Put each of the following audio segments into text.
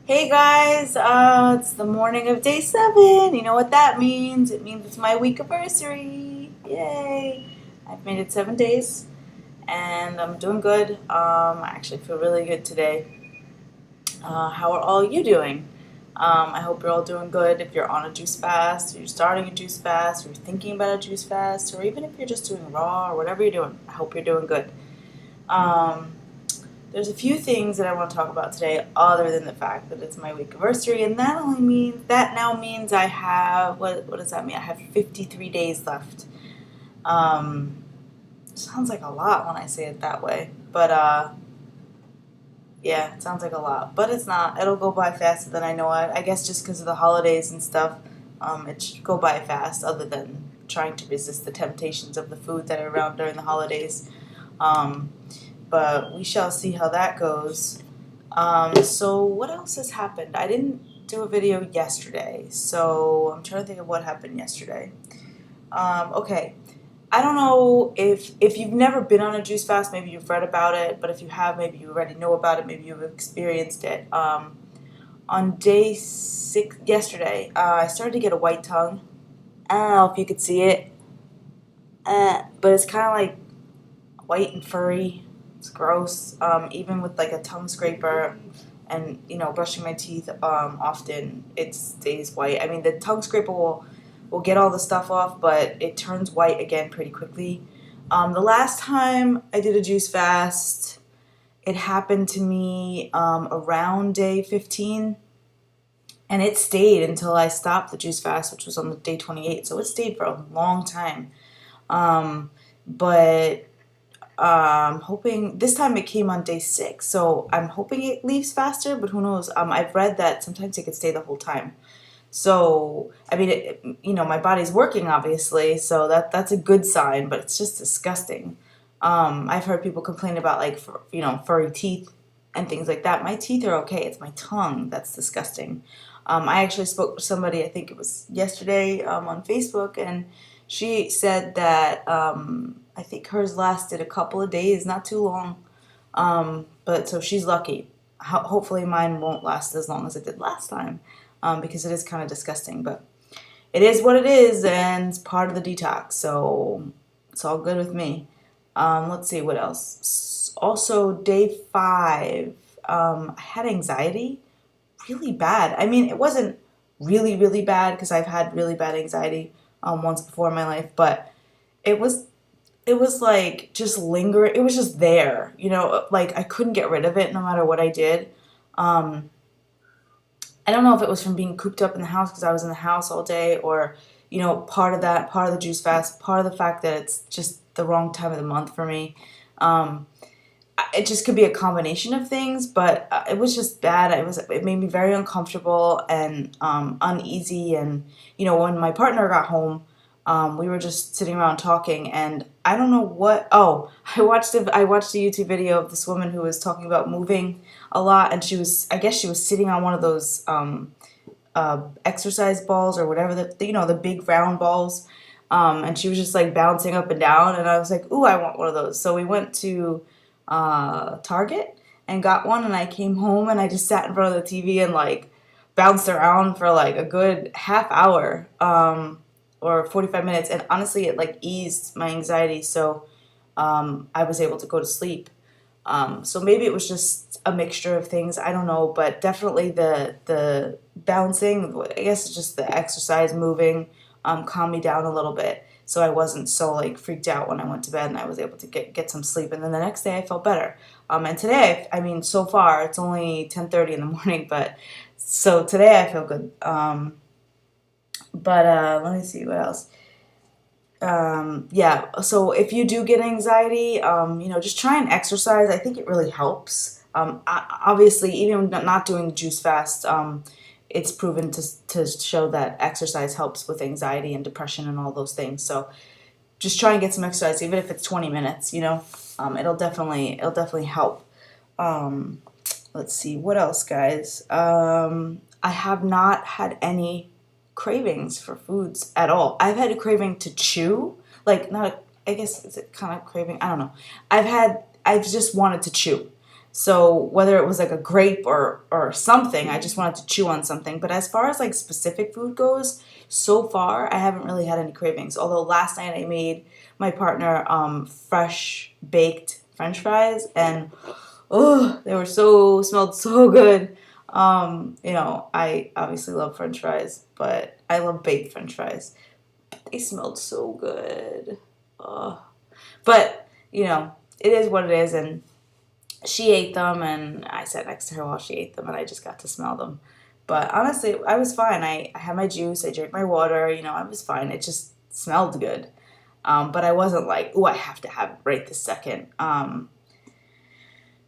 Hey guys, it's the morning of day 7. You know what that means? It means it's my week anniversary. Yay! I've made it 7 days and I'm doing good. I actually feel really good today. How are all you doing? I hope you're all doing good. If you're on a juice fast, or you're starting a juice fast, or you're thinking about a juice fast, or even if you're just doing raw or whatever you're doing, I hope you're doing good. Um, There's a few things that I want to talk about today, other than the fact that it's my week anniversary, and that now means I have what does that mean? I have 53 days left. Um, Sounds like a lot when I say it that way, but yeah, it sounds like a lot, but it's not. It'll go by faster than I know it. I guess just because of the holidays and stuff, it should go by fast. Other than trying to resist the temptations of the food that are around during the holidays. Um, but we shall see how that goes. So what else has happened? I didn't do a video yesterday, so I'm trying to think of what happened yesterday. Okay, I don't know if you've never been on a juice fast, maybe you've read about it, but if you have, maybe you already know about it, maybe you've experienced it. On day 6 yesterday, I started to get a white tongue. I don't know if you could see it, but it's kind of like white and furry. It's gross. Even with like a tongue scraper and brushing my teeth often, it stays white. I mean, the tongue scraper will get all the stuff off, but it turns white again pretty quickly. The last time I did a juice fast, it happened to me around day 15, and it stayed until I stopped the juice fast, which was on the day 28. So it stayed for a long time. But hoping this time it came on day 6, so I'm hoping it leaves faster, but who knows? I've read that sometimes it could stay the whole time. So I mean, my body's working obviously, so that's a good sign, but it's just disgusting. I've heard people complain about like furry teeth and things like that. My teeth are okay. It's my tongue that's disgusting. I actually spoke to somebody, I think it was yesterday, on Facebook, and she said that I think hers lasted a couple of days, not too long. But so she's lucky. Hopefully mine won't last as long as it did last time, because it is kind of disgusting. But it is what it is, and it's part of the detox, so it's all good with me. Let's see what else. Also, day 5, I had anxiety really bad. I mean, it wasn't really, really bad because I've had really bad anxiety once before in my life, but it was it was like just lingering. It was just there, like I couldn't get rid of it no matter what I did. Um, I don't know if it was from being cooped up in the house because I was in the house all day, or part of that, part of the juice fast, part of the fact that it's just the wrong time of the month for me. Um, it just could be a combination of things, but it was just bad. It made me very uncomfortable and uneasy. And when my partner got home, we were just sitting around talking, and I don't know what. Oh, I watched a YouTube video of this woman who was talking about moving a lot, and I guess she was sitting on one of those exercise balls or whatever, the big round balls, and she was just like bouncing up and down, and I was like, ooh, I want one of those. So we went to Target and got one, and I came home and I just sat in front of the TV and like bounced around for like a good half hour, or 45 minutes, and honestly it like eased my anxiety, so I was able to go to sleep. So maybe it was just a mixture of things, I don't know, but definitely the bouncing, I guess it's just the exercise, moving, calmed me down a little bit. So I wasn't so like freaked out when I went to bed, and I was able to get some sleep. And then the next day I felt better. And today, I mean, so far it's only 10:30 in the morning, but so today I feel good. But let me see what else. Yeah, so if you do get anxiety, just try and exercise. I think it really helps. Obviously, even not doing the juice fast, it's proven to show that exercise helps with anxiety and depression and all those things. So just try and get some exercise, even if it's 20 minutes. It'll definitely help. Um, let's see what else, guys. I have not had any cravings for foods at all. I've had a craving to chew, like not. I guess is it kind of craving? I don't know. I've just wanted to chew. So whether it was like a grape or something, I just wanted to chew on something. But as far as like specific food goes, so far I haven't really had any cravings. Although last night I made my partner fresh baked French fries, and oh, they were smelled so good. I obviously love French fries, but I love baked French fries. They smelled so good. Oh. But it is what it is, and she ate them, and I sat next to her while she ate them, and I just got to smell them. But honestly, I was fine. I had my juice, I drank my water, I was fine. It just smelled good. But I wasn't like, oh, I have to have it right this second.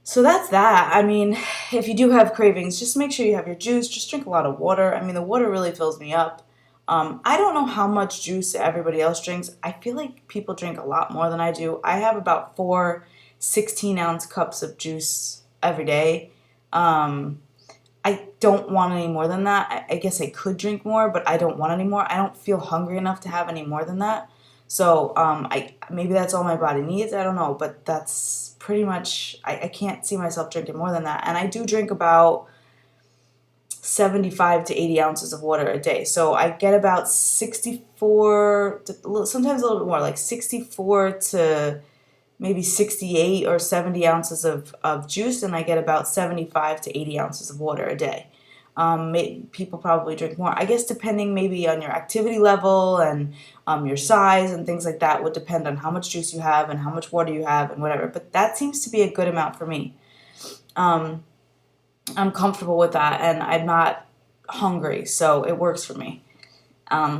So that's that. I mean, if you do have cravings, just make sure you have your juice. Just drink a lot of water. I mean, the water really fills me up. I don't know how much juice everybody else drinks. I feel like people drink a lot more than I do. I have about 4 16-ounce cups of juice every day. I don't want any more than that. I guess I could drink more, but I don't want any more. I don't feel hungry enough to have any more than that. So maybe that's all my body needs. I don't know, but that's pretty much, I can't see myself drinking more than that. And I do drink about 75 to 80 ounces of water a day. So I get about 64, sometimes a little bit more, like 64 to maybe 68 or 70 ounces of juice, and I get about 75 to 80 ounces of water a day. People probably drink more. I guess depending maybe on your activity level and your size and things like that would depend on how much juice you have and how much water you have and whatever. But that seems to be a good amount for me. I'm comfortable with that, and I'm not hungry, so it works for me.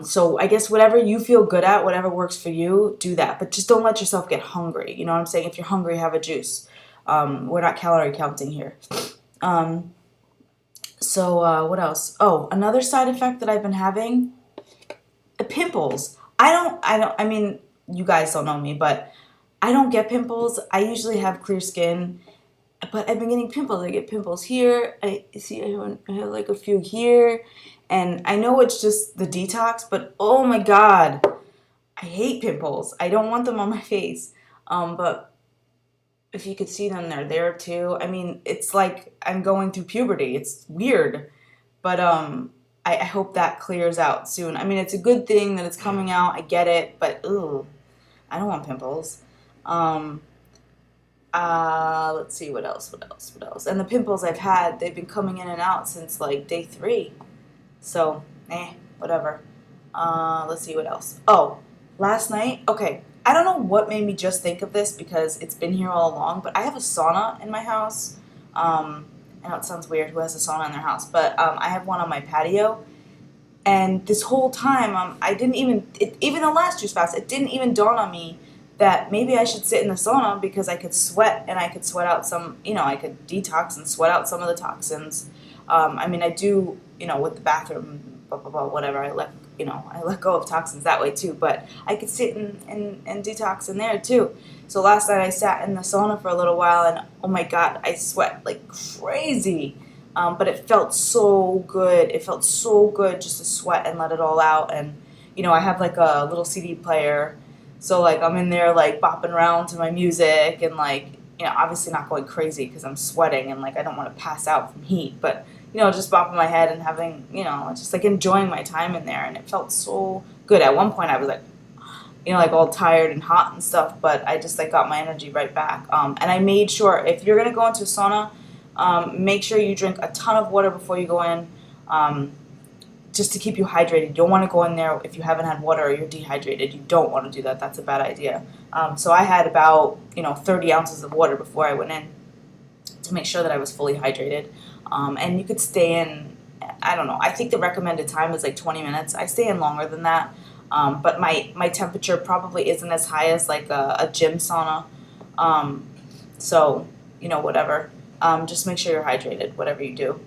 So I guess whatever you feel good at, whatever works for you, do that. But just don't let yourself get hungry. You know what I'm saying? If you're hungry, have a juice. We're not calorie counting here. What else? Oh, another side effect that I've been having, pimples. I mean, you guys don't know me, but I don't get pimples. I usually have clear skin, but I've been getting pimples. I get pimples here. I have like a few here. And I know it's just the detox, but oh my God, I hate pimples. I don't want them on my face. But if you could see them, they're there too. I mean, it's like I'm going through puberty. It's weird. But I hope that clears out soon. I mean, it's a good thing that it's coming out. I get it, but ooh, I don't want pimples. Let's see, what else? And the pimples I've had, they've been coming in and out since like day 3. So, whatever. Let's see what else. Oh, last night, okay, I don't know what made me just think of this because it's been here all along, but I have a sauna in my house. I know it sounds weird, who has a sauna in their house, but I have one on my patio. And this whole time, I didn't even the last juice fast, it didn't even dawn on me that maybe I should sit in the sauna because I could sweat and I could sweat out some, I could detox and sweat out some of the toxins. I mean, I do, with the bathroom, blah, blah, blah, whatever, I let go of toxins that way too, but I could sit and detox in there too. So last night I sat in the sauna for a little while and oh my God, I sweat like crazy. But it felt so good. It felt so good just to sweat and let it all out. And, I have like a little CD player. So like I'm in there like bopping around to my music and like, obviously not going crazy because I'm sweating and like I don't want to pass out from heat, but just bopping my head and having, just like enjoying my time in there. And it felt so good. At one point I was like, like all tired and hot and stuff, but I just like got my energy right back. And I made sure if you're going to go into a sauna, make sure you drink a ton of water before you go in, just to keep you hydrated. You don't want to go in there if you haven't had water or you're dehydrated. You don't want to do that. That's a bad idea. So I had about, 30 ounces of water before I went in to make sure that I was fully hydrated. And you could stay in, I don't know, I think the recommended time is like 20 minutes. I stay in longer than that. But my temperature probably isn't as high as like a gym sauna. So, whatever. Just make sure you're hydrated, whatever you do.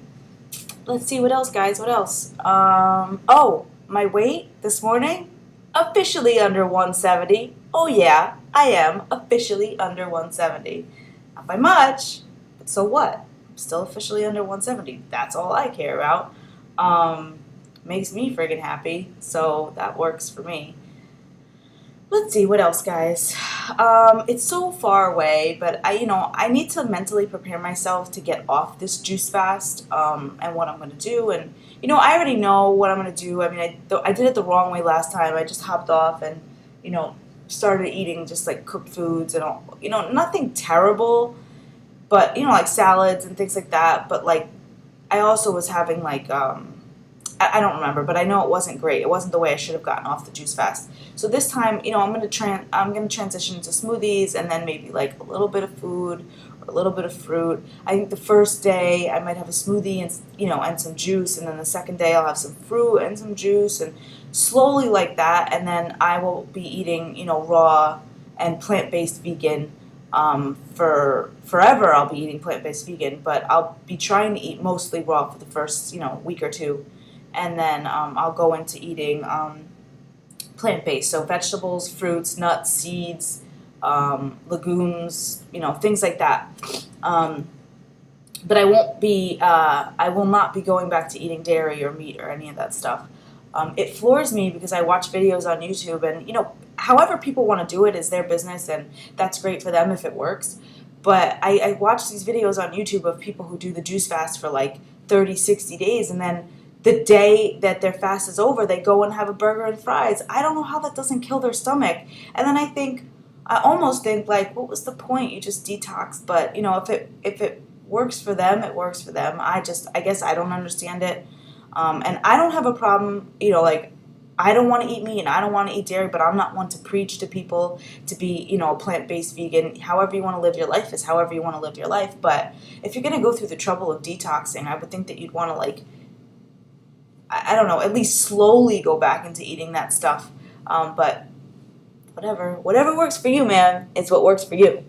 Let's see, what else, guys? What else? Oh, my weight this morning? Officially under 170. Oh, yeah, I am officially under 170. Not by much, but so what? I'm still officially under 170. That's all I care about. Makes me friggin' happy, so that works for me. Let's see what else, guys. It's so far away, but I need to mentally prepare myself to get off this juice fast, and what I'm gonna do. And I already know what I'm gonna do. I mean, I did it the wrong way last time. I just hopped off and you know started eating just like cooked foods and all. Nothing terrible, but like salads and things like that. But like I also was having like I don't remember, but I know it wasn't great. It wasn't the way I should have gotten off the juice fast. So this time, I'm gonna transition to smoothies and then maybe like a little bit of food or a little bit of fruit. I think the first day I might have a smoothie and and some juice, and then the second day I'll have some fruit and some juice, and slowly like that. And then I will be eating raw and plant-based vegan. For forever, I'll be eating plant-based vegan, but I'll be trying to eat mostly raw for the first week or two, and then I'll go into eating plant-based, so vegetables, fruits, nuts, seeds, legumes, things like that. Um, but I will not be going back to eating dairy or meat or any of that stuff. It floors me because I watch videos on YouTube, and however people want to do it is their business, and that's great for them if it works. But I watch these videos on YouTube of people who do the juice fast for like 30, 60 days, and then the day that their fast is over, they go and have a burger and fries. I don't know how that doesn't kill their stomach. And then I almost think like, what was the point? You just detoxed. But if it works for them, it works for them. I guess I don't understand it. And I don't have a problem, like I don't want to eat meat and I don't want to eat dairy, but I'm not one to preach to people to be, a plant-based vegan. However you want to live your life is however you want to live your life. But if you're going to go through the trouble of detoxing, I would think that you'd want to like, I don't know, at least slowly go back into eating that stuff. But whatever works for you, man, is what works for you.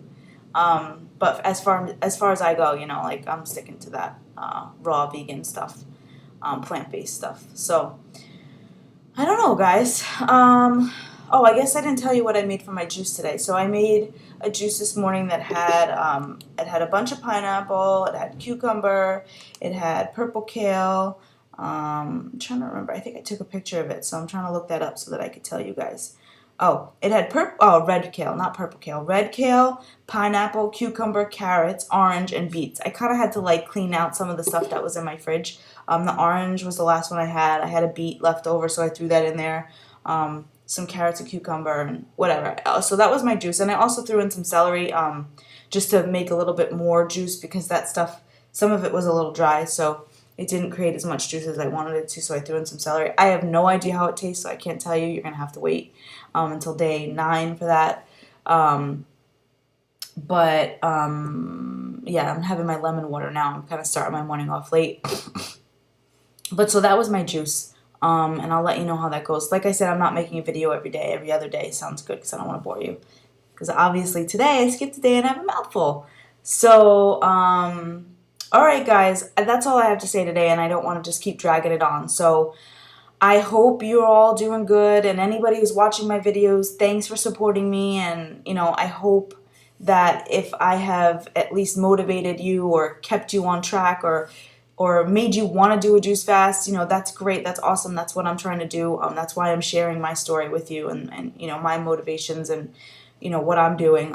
But as far as I go, like I'm sticking to that raw vegan stuff, plant-based stuff. So I don't know, guys. Oh, I guess I didn't tell you what I made for my juice today. So I made a juice this morning that had a bunch of pineapple, it had cucumber, it had purple kale. I'm trying to remember. I think I took a picture of it, so I'm trying to look that up so that I could tell you guys. Oh, it had red kale, not purple kale. Red kale, pineapple, cucumber, carrots, orange, and beets. I kind of had to like clean out some of the stuff that was in my fridge. The orange was the last one I had. I had a beet left over, so I threw that in there. Some carrots and cucumber and whatever. So that was my juice, and I also threw in some celery, just to make a little bit more juice because that stuff, some of it was a little dry, so it didn't create as much juice as I wanted it to, so I threw in some celery. I have no idea how it tastes, so I can't tell you. You're going to have to wait until day 9 for that. Yeah, I'm having my lemon water now. I'm kind of starting my morning off late. But so that was my juice, and I'll let you know how that goes. Like I said, I'm not making a video every day. Every other day sounds good because I don't want to bore you. Because obviously today I skipped a day and I have a mouthful. So, alright guys, that's all I have to say today, and I don't want to just keep dragging it on. So I hope you're all doing good, and anybody who's watching my videos, thanks for supporting me, and I hope that if I have at least motivated you or kept you on track or made you want to do a juice fast, that's great, that's awesome, that's what I'm trying to do. That's why I'm sharing my story with you and my motivations and what I'm doing.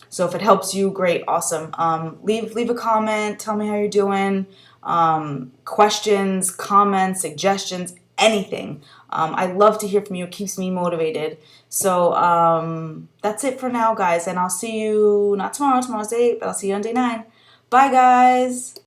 So if it helps you, great, awesome. Leave a comment, tell me how you're doing, questions, comments, suggestions, anything. I love to hear from you. It keeps me motivated. So that's it for now, guys, and I'll see you, not tomorrow, tomorrow's 8, but I'll see you on day 9. Bye, guys.